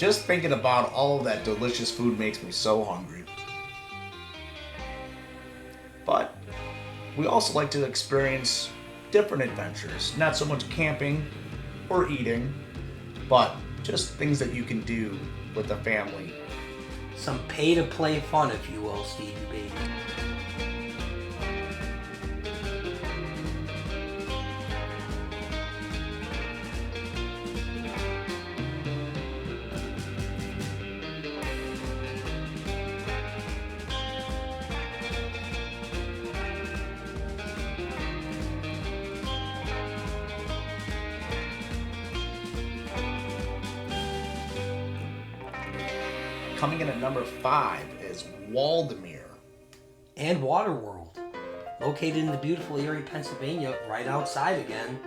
just thinking about all of that delicious food makes me so hungry. But we also like to experience different adventures. Not so much camping or eating, but just things that you can do with the family. Some pay-to-play fun, if you will, Stevie B. Coming in at number 5 is Waldameer. And Waterworld, located in the beautiful Erie, Pennsylvania, right outside again,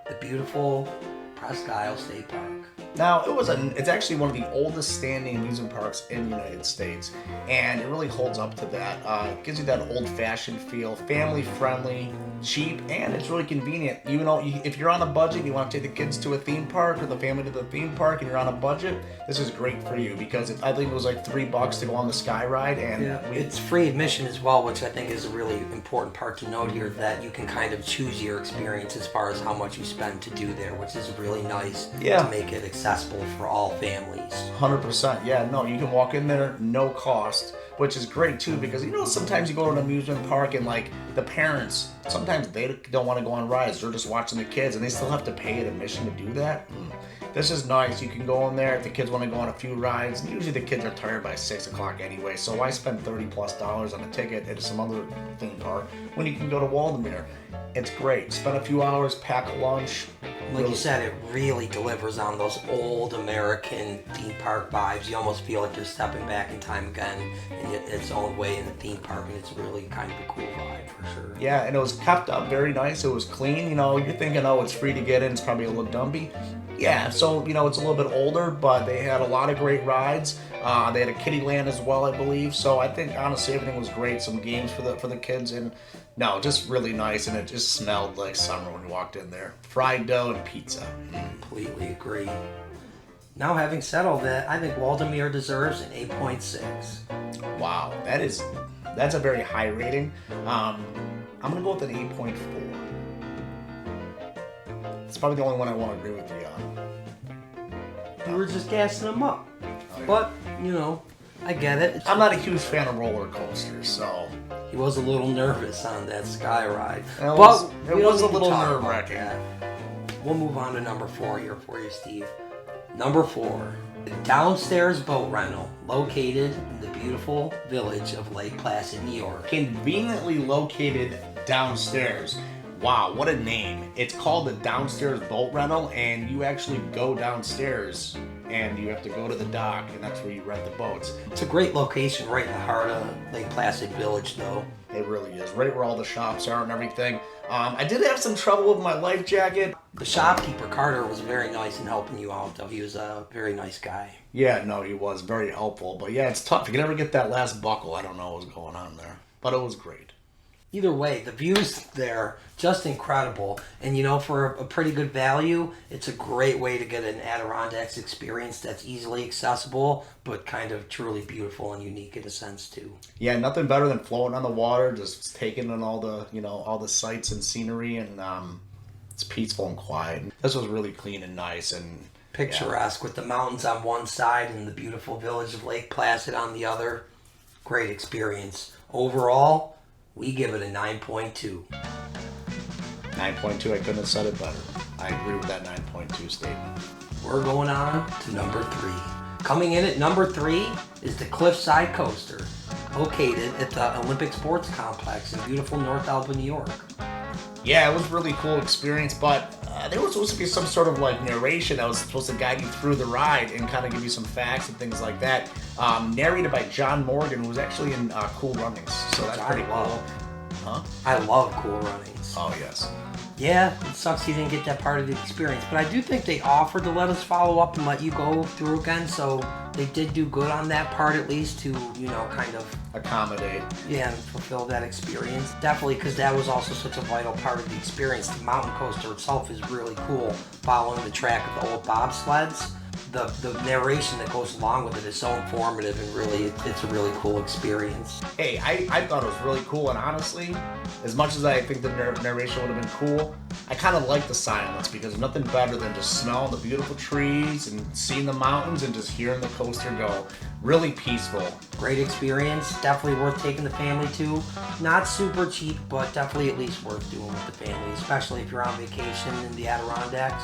the beautiful Presque Isle State Park. Now, it's actually one of the oldest standing amusement parks in the United States, and it really holds up to that. It gives you that old-fashioned feel, family-friendly, cheap, and it's really convenient. You know, if you're on a budget, you want to take the kids to a theme park or the family to the theme park, and you're on a budget, this is great for you because I think it was like $3 to go on the Sky Ride, and it's free admission as well, which I think is a really important part to note here, that you can kind of choose your experience as far as how much you spend to do there, which is really nice to make it accessible for all families. 100%. Yeah, no, you can walk in there, no cost, which is great too because, you know, sometimes you go to an amusement park and like the parents, sometimes they don't want to go on rides. They're just watching the kids and they still have to pay an admission to do that. This is nice. You can go in there if the kids want to go on a few rides. Usually the kids are tired by 6 o'clock anyway, so why spend $30+ on a ticket at some other theme park when you can go to Waldameer? It's great. Spend a few hours, pack a lunch. Like you said, it really delivers on those old American theme park vibes. You almost feel like you're stepping back in time again in its own way in the theme park, and it's really kind of a cool vibe for sure. Yeah, and it was kept up very nice. It was clean. You know, you're thinking, oh, it's free to get in. It's probably a little dumpy. Yeah, so, you know, it's a little bit older, but they had a lot of great rides. They had a kiddie land as well, I believe. So I think, honestly, everything was great. Some games for the kids, and no, just really nice. And it just smelled like summer when we walked in there. Fried dough and pizza. Completely agree. Now, having said all that, I think Waldameer deserves an 8.6. Wow, that's a very high rating. I'm gonna go with an 8.4. It's probably the only one I won't agree with you on. You were just gassing them up. But, you know, I get it. I'm not a huge fan of roller coasters, so... He was a little nervous on that Sky Ride. It was a little nerve-wracking. We'll move on to number 4 here for you, Steve. Number 4, the Downstairs Boat Rental, located in the beautiful village of Lake Placid, New York. Conveniently located downstairs. Wow, what a name. It's called the Downstairs Boat Rental, and you actually go downstairs and you have to go to the dock, and that's where you rent the boats. It's a great location right in the heart of Lake Placid Village, though. It really is, right where all the shops are and everything. I did have some trouble with my life jacket. The shopkeeper, Carter, was very nice in helping you out, though. He was a very nice guy. Yeah, no, he was very helpful. But yeah, it's tough. You can never get that last buckle. I don't know what was going on there. But it was great. Either way, the views there, just incredible. And, you know, for a pretty good value, it's a great way to get an Adirondacks experience that's easily accessible, but kind of truly beautiful and unique in a sense, too. Yeah, nothing better than floating on the water, just taking in all the, you know, all the sights and scenery, and it's peaceful and quiet. This was really clean and nice and picturesque, with the mountains on one side and the beautiful village of Lake Placid on the other. Great experience. Overall, we give it a 9.2. 9.2, I couldn't have said it better. I agree with that 9.2 statement. We're going on to number 3. Coming in at number 3 is the Cliffside Coaster, located at the Olympic Sports Complex in beautiful North Alba, New York. Yeah, it was a really cool experience, but there was supposed to be some sort of like narration that was supposed to guide you through the ride and kind of give you some facts and things like that. Narrated by John Morgan, who was actually in Cool Runnings, so that's pretty cool. Huh? I love Cool Runnings. Oh, yes. Yeah, it sucks you didn't get that part of the experience, but I do think they offered to let us follow up and let you go through again, so they did do good on that part at least to, you know, kind of accommodate. Yeah, and fulfill that experience. Definitely, because that was also such a vital part of the experience. The mountain coaster itself is really cool, following the track of the old bobsleds. the narration that goes along with it is so informative, and really, it's a really cool experience. Hey, I thought it was really cool, and honestly, as much as I think the narration would have been cool, I kind of like the silence, because there's nothing better than just smelling the beautiful trees and seeing the mountains and just hearing the coaster go. Really peaceful. Great experience, definitely worth taking the family to. Not super cheap, but definitely at least worth doing with the family, especially if you're on vacation in the Adirondacks.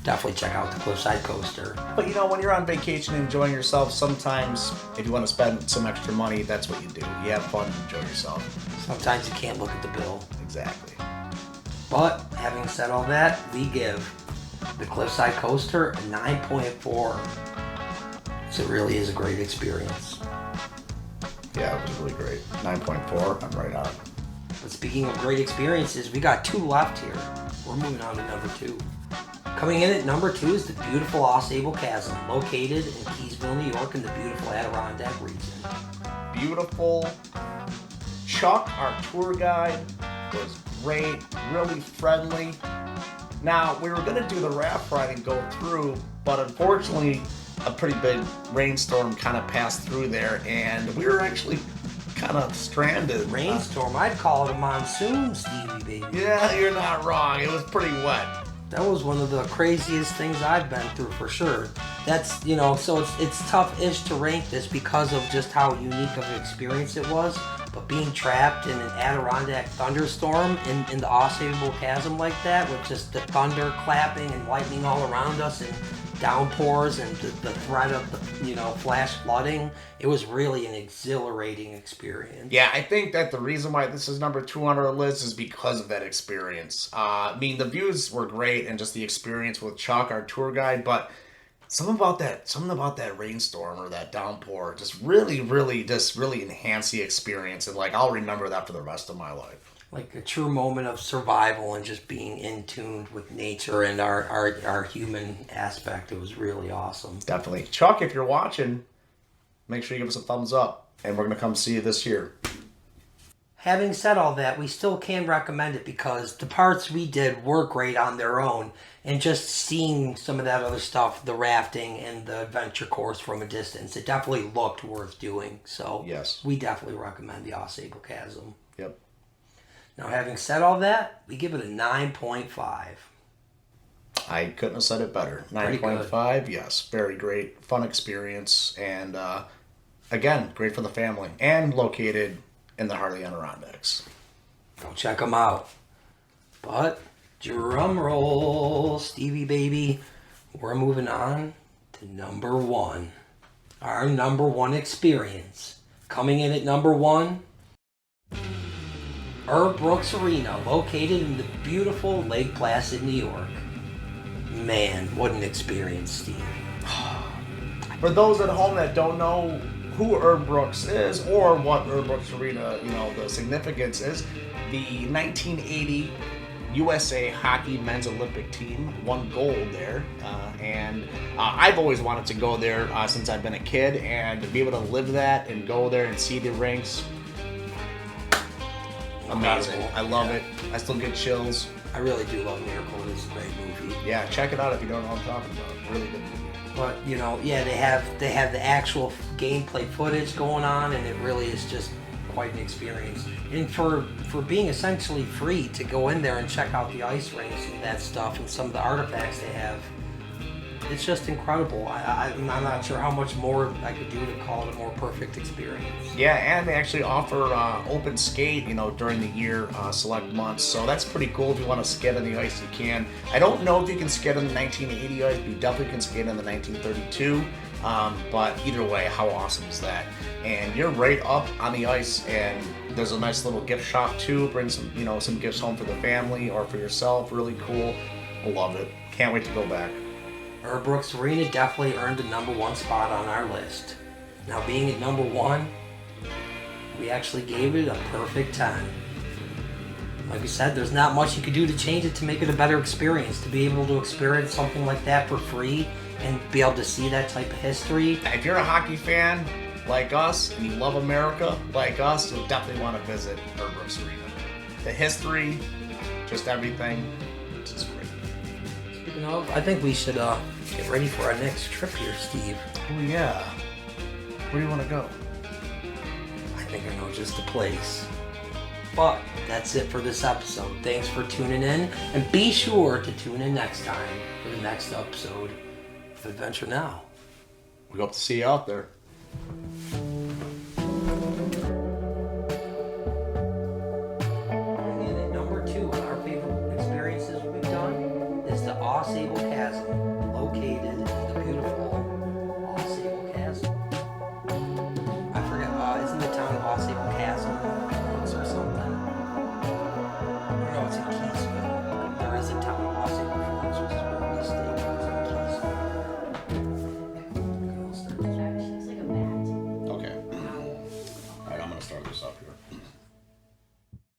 Definitely check out the Cliffside Coaster. But you know, when you're on vacation enjoying yourself, sometimes if you want to spend some extra money, that's what you do. You have fun and enjoy yourself. Sometimes you can't look at the bill. Exactly. But having said all that, we give the Cliffside Coaster a 9.4. So it really is a great experience. Yeah, it was really great. 9.4, I'm right on. But speaking of great experiences, we got 2 left here. We're moving on to number 2. Coming in at number 2 is the beautiful Ausable Chasm, located in Keysville, New York, in the beautiful Adirondack region. Beautiful. Chuck, our tour guide, was great, really friendly. Now, we were going to do the raft ride and go through, but unfortunately, a pretty big rainstorm kind of passed through there, and we were actually kind of stranded. Rainstorm, I'd call it a monsoon, Stevie baby. Yeah, you're not wrong. It was pretty wet. That was one of the craziest things I've been through, for sure. That's, you know, so it's tough-ish to rank this because of just how unique of an experience it was. But being trapped in an Adirondack thunderstorm in the Ausable Chasm like that, with just the thunder clapping and lightning all around us and downpours and the threat of the, you know, flash flooding, it was really an exhilarating experience. Yeah, I think that the reason why this is number 2 on our list is because of that experience. I mean, the views were great and just the experience with Chuck, our tour guide, but something about that rainstorm or that downpour just really enhanced the experience, and like I'll remember that for the rest of my life. Like a true moment of survival and just being in tune with nature and our human aspect. It was really awesome. Definitely. Chuck, if you're watching, make sure you give us a thumbs up, and we're going to come see you this year. Having said all that, we still can recommend it because the parts we did were great on their own, and just seeing some of that other stuff, the rafting and the adventure course from a distance, it definitely looked worth doing. So yes, we definitely recommend the Ausable Chasm. Yep. Now, having said all that, we give it a 9.5. I couldn't have said it better. 9.5, yes. Very great. Fun experience. And, again, great for the family. And located in the heart of the Adirondacks. Go check them out. But, drum roll, Stevie baby. We're moving on to number 1. Our number 1 experience. Coming in at number 1... Herb Brooks Arena, located in the beautiful Lake Placid, New York. Man, what an experience, Steve. For those at home that don't know who Herb Brooks is or what Herb Brooks Arena, you know, the significance is, the 1980 USA Hockey Men's Olympic Team won gold there, and I've always wanted to go there since I've been a kid, and to be able to live that and go there and see the rinks. Amazing. I love it. I still get chills. I really do love Miracle. It is a great movie. Yeah, check it out if you don't know what I'm talking about. Really good movie. But, you know, yeah, they have the actual gameplay footage going on, and it really is just quite an experience. And for being essentially free to go in there and check out the ice rinks and that stuff and some of the artifacts they have, it's just incredible. I'm not sure how much more I could do to call it a more perfect experience. Yeah, and they actually offer open skate, you know, during the year, select months. So that's pretty cool. If you want to skate on the ice, you can. I don't know if you can skate on the 1980 ice, but you definitely can skate on the 1932. But either way, how awesome is that? And you're right up on the ice, and there's a nice little gift shop too. Bring some, you know, some gifts home for the family or for yourself. Really cool. I love it. Can't wait to go back. Herb Brooks Arena definitely earned the number 1 spot on our list. Now, being at number 1, we actually gave it a perfect 10. Like we said, there's not much you could do to change it to make it a better experience. To be able to experience something like that for free and be able to see that type of history. If you're a hockey fan like us and you love America like us, you'll definitely want to visit Herb Brooks Arena. The history, just everything, it's just great. Speaking of, I think we should get ready for our next trip here, Steve. Oh yeah. Where do you want to go? I think I know just the place. But that's it for this episode. Thanks for tuning in, and be sure to tune in next time for the next episode of Adventure Now. We hope to see you out there. And at number 2 on our favorite experiences we've done is the Au Sable Chasm, located